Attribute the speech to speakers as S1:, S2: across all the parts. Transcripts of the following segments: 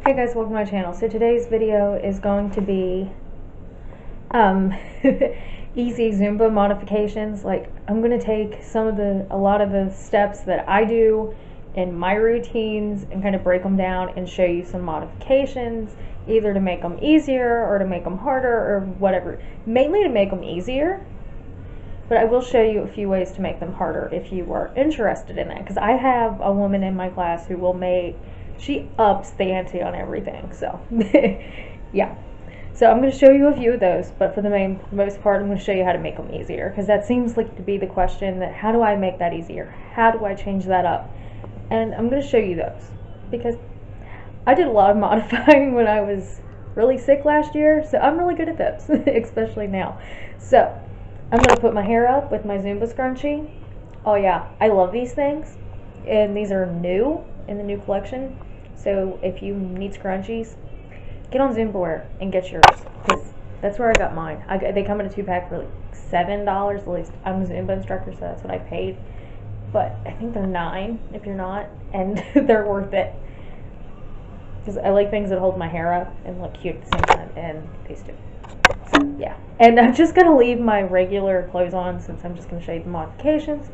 S1: Hey guys, welcome to my channel. So today's video is going to be easy Zumba modifications. Like, I'm going to take a lot of the steps that I do in my routines and kind of break them down and show you some modifications, either to make them easier or to make them harder or whatever. Mainly to make them easier, but I will show you a few ways to make them harder if you are interested in that, because I have a woman in my class who will she ups the ante on everything. So yeah, so I'm going to show you a few of those, but for the most part I'm going to show you how to make them easier, because that seems like to be the question, that how do I make that easier, how do I change that up? And I'm going to show you those because I did a lot of modifying when I was really sick last year, so I'm really good at those especially now. So I'm going to put my hair up with my Zumba scrunchie. Oh yeah, I love these things, and these are new in the new collection. So if you need scrunchies, get on ZumbaWare and get yours, because that's where I got mine. They come in a 2-pack for like $7 at least. I'm a Zumba instructor, so that's what I paid. But I think they're $9 if you're not, and they're worth it. Because I like things that hold my hair up and look cute at the same time, and these do. So yeah, and I'm just gonna leave my regular clothes on since I'm just gonna show you the modifications.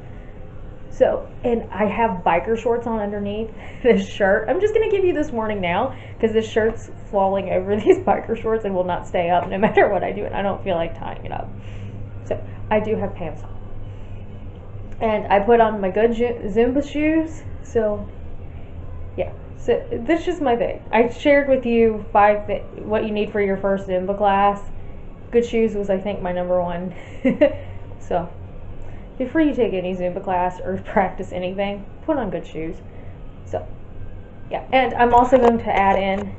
S1: So, and I have biker shorts on underneath this shirt. I'm just going to give you this warning now, because this shirt's falling over these biker shorts and will not stay up no matter what I do, and I don't feel like tying it up. So, I do have pants on. And I put on my good Zumba shoes. So, yeah. So, this is just my thing. I shared with you what you need for your first Zumba class. Good shoes was, I think, my number one. So, before you take any Zumba class or practice anything, put on good shoes. So, yeah. And I'm also going to add in,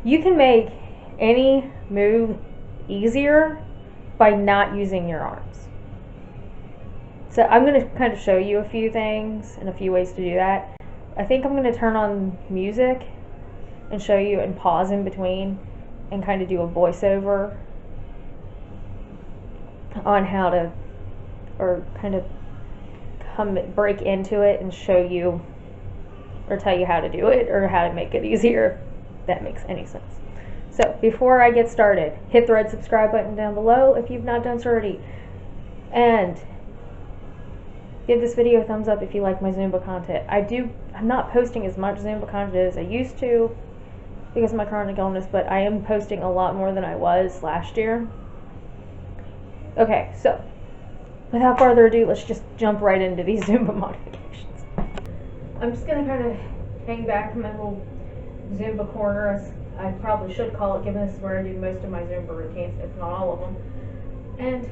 S1: you can make any move easier by not using your arms. So I'm going to kind of show you a few things and a few ways to do that. I think I'm going to turn on music and show you, and pause in between and kind of do a voiceover on how to, or kind of break into it and show you or tell you how to do it or how to make it easier, if that makes any sense. So before I get started, hit the red subscribe button down below if you've not done so already, and give this video a thumbs up if you like my Zumba content. I'm not posting as much Zumba content as I used to because of my chronic illness, but I am posting a lot more than I was last year. Okay, so without further ado, let's just jump right into these Zumba modifications. I'm just going to kind of hang back from my little Zumba corner, as I probably should call it, given this is where I do most of my Zumba routines, if not all of them. And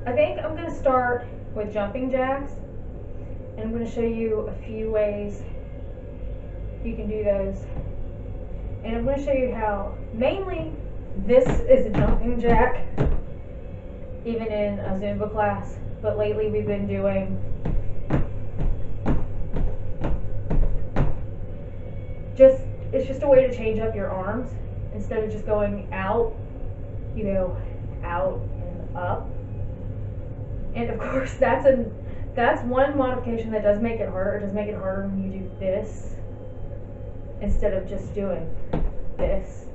S1: I think I'm going to start with jumping jacks, and I'm going to show you a few ways you can do those. And I'm going to show you how, mainly, this is a jumping jack, even in a Zumba class, but lately we've been doing it's just a way to change up your arms. Instead of just going out, you go out and up. And of course that's one modification that does make it harder. It does make it harder when you do this instead of just doing this.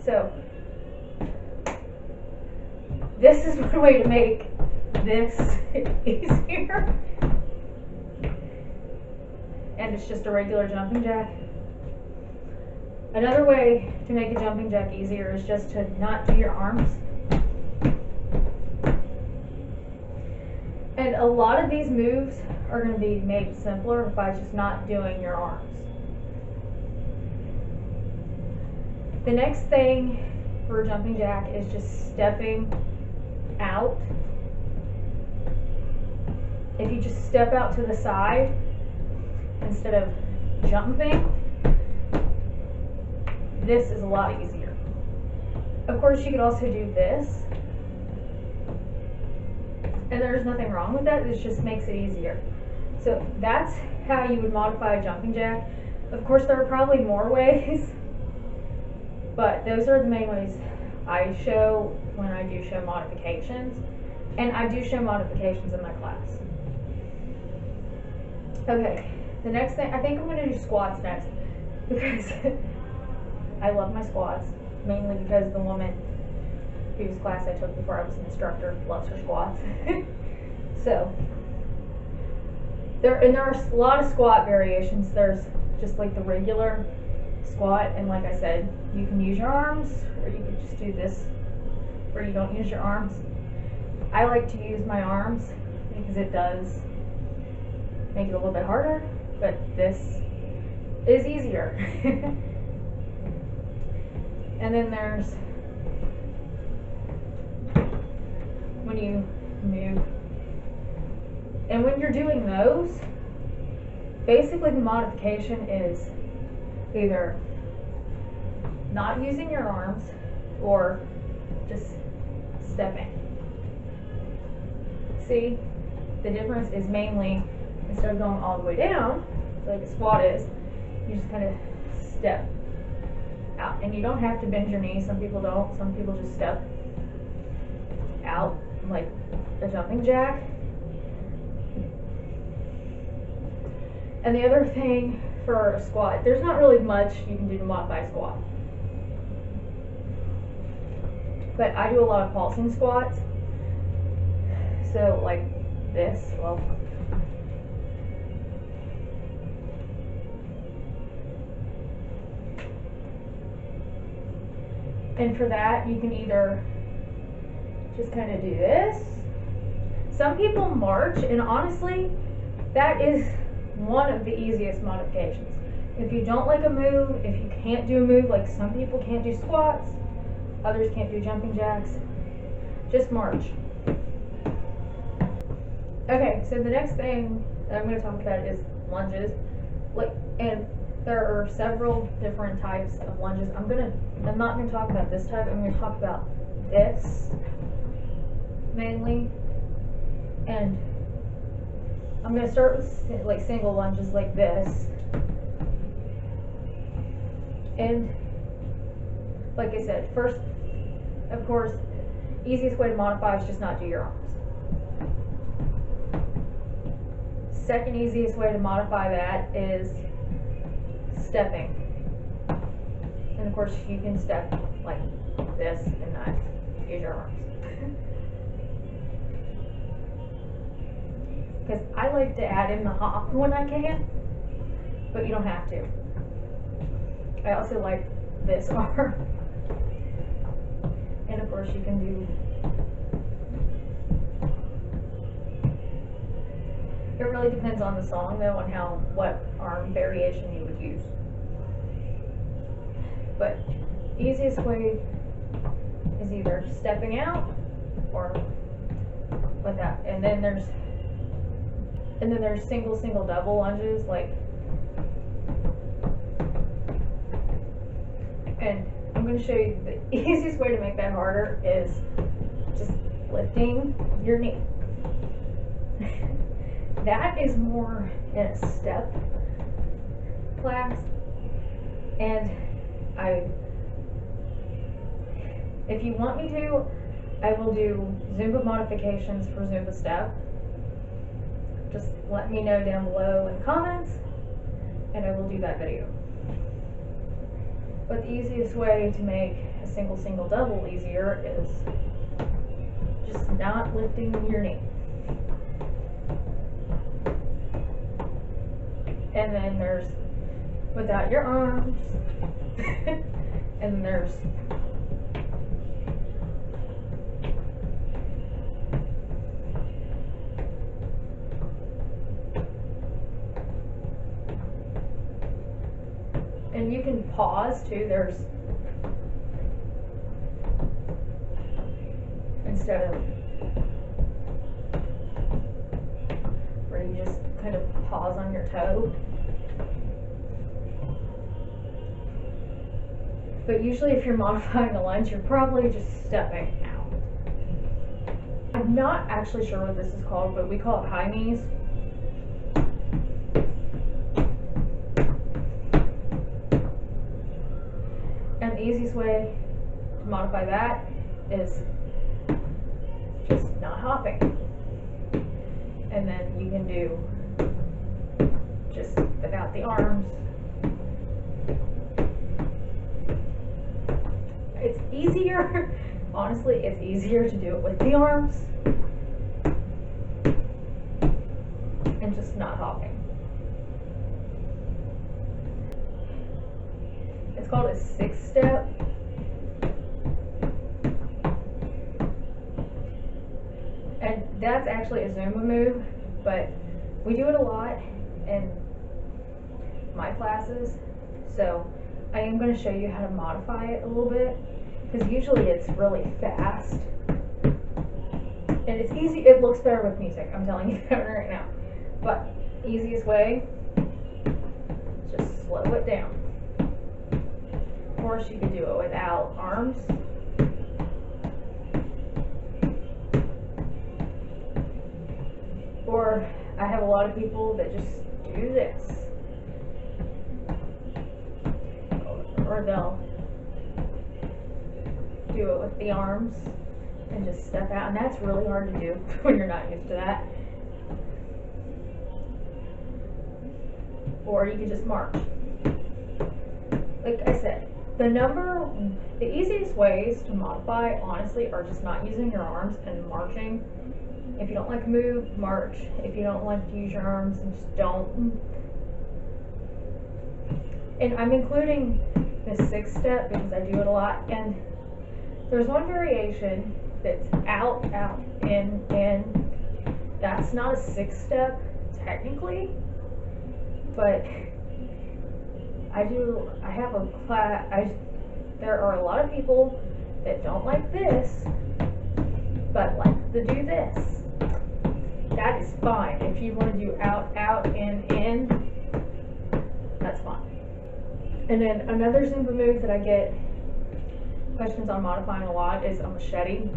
S1: So this is one way to make this easier. And it's just a regular jumping jack. Another way to make a jumping jack easier is just to not do your arms. And a lot of these moves are going to be made simpler by just not doing your arms. The next thing for a jumping jack is just stepping out. If you just step out to the side instead of jumping, this is a lot easier. Of course, you could also do this, and there's nothing wrong with that. It just makes it easier. So that's how you would modify a jumping jack. Of course, there are probably more ways, but those are the main ways I show when I do show modifications. And I do show modifications in my class. Okay, The next thing, I think I'm going to do squats next because I love my squats, mainly because the woman whose class I took before I was an instructor loves her squats. So, there are a lot of squat variations. There's just like the regular squat, and like I said, you can use your arms, or you can just do this where you don't use your arms. I like to use my arms because it does make it a little bit harder, but this is easier. And then there's when you move. And when you're doing those, basically the modification is either not using your arms or just stepping. See, the difference is mainly instead of going all the way down, like a squat is, you just kind of step out. And you don't have to bend your knees. Some people don't. Some people just step out like a jumping jack. And the other thing for a squat, there's not really much you can do to modify a squat. But I do a lot of pulsing squats. So like this, well, and for that you can either just kind of do this. Some people march, and honestly, that is one of the easiest modifications. If you don't like a move, if you can't do a move, like some people can't do squats, others can't do jumping jacks, just march. Okay, so the next thing that I'm going to talk about is lunges. And there are several different types of lunges. I'm not going to talk about this type. I'm going to talk about this mainly. And I'm going to start with like single lunges like this. And like I said, first, of course, easiest way to modify is just not do your arms. Second easiest way to modify that is stepping. And of course, you can step like this and not use your arms. Because I like to add in the hop when I can, but you don't have to. I also like this arm. And of course, you can do. It really depends on the song, though, on what arm variation you would use. But easiest way is either stepping out or like that. And then there's single, double lunges, like. And I'm going to show you the easiest way to make that harder is just lifting your knee. That is more in a step class, and if you want me to, I will do Zumba modifications for Zumba step. Just let me know down below in the comments, and I will do that video. But the easiest way to make a single, double easier is just not lifting your knee. And then there's without your arms, and there's and you can pause too. There's instead of where you just kind of pause on your toe. But usually if you're modifying a lunge, you're probably just stepping out. I'm not actually sure what this is called, but we call it high knees. And the easiest way to modify that is just not hopping. And then you can do just without the arms. It's easier, honestly, it's easier to do it with the arms and just not hopping. It's called a 6-step. And that's actually a Zumba move, but we do it a lot in my classes, so I am going to show you how to modify it a little bit, because usually it's really fast, and it's easy. It looks better with music, I'm telling you that right now, but easiest way, just slow it down. Of course, you could do it without arms. Or I have a lot of people that just do this. Or they'll do it with the arms and just step out. And that's really hard to do when you're not used to that. Or you can just march. Like I said, the easiest ways to modify, honestly, are just not using your arms and marching. If you don't like to move, march. If you don't like to use your arms, just don't. And I'm including this 6-step because I do it a lot. And there's one variation that's out, out, in. That's not a 6-step technically, but I have a class. There are a lot of people that don't like this, but like to do this. That is fine. If you want to do out, out, in, that's fine. And then another Zumba move that I get questions on modifying a lot is a machete.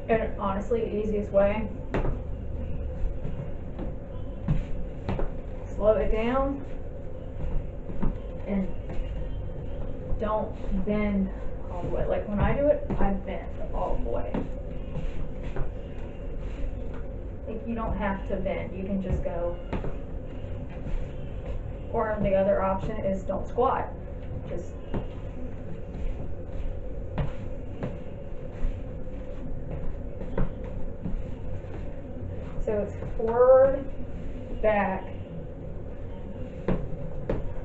S1: And honestly, the easiest way, slow it down and don't bend all the way. Like when I do it, I bend all the way. Like you don't have to bend, you can just go. Or the other option is don't squat. Just so it's forward, back.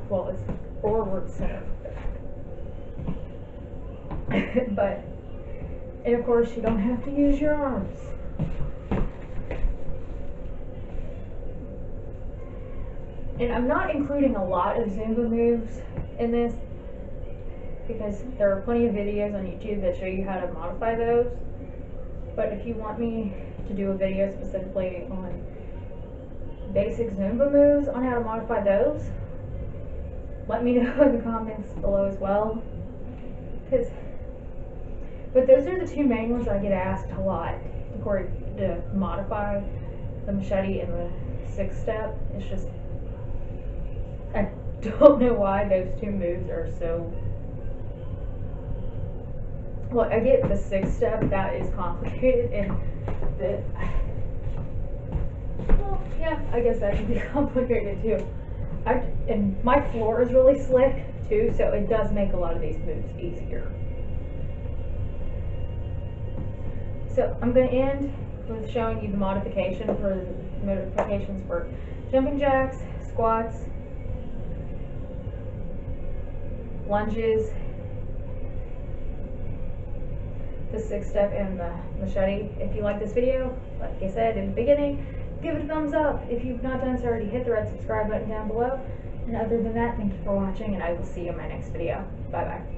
S1: Well, it's forward, center, back. But, and of course, you don't have to use your arms. And I'm not including a lot of Zumba moves in this because there are plenty of videos on YouTube that show you how to modify those. But if you want me to do a video specifically on basic Zumba moves on how to modify those, let me know in the comments below as well. But those are the two main ones I get asked a lot to modify, the machete and the 6-step. It's just, I don't know why those two moves are so, well, I get the 6-step, that is complicated, and well, yeah, I guess that can be complicated too. And my floor is really slick too, so it does make a lot of these moves easier. So I'm going to end with showing you the modifications for jumping jacks, squats, lunges, the 6-step, and the machete. If you like this video, like I said in the beginning, give it a thumbs up. If you've not done so already, hit the red subscribe button down below. And other than that, thank you for watching, and I will see you in my next video. Bye bye.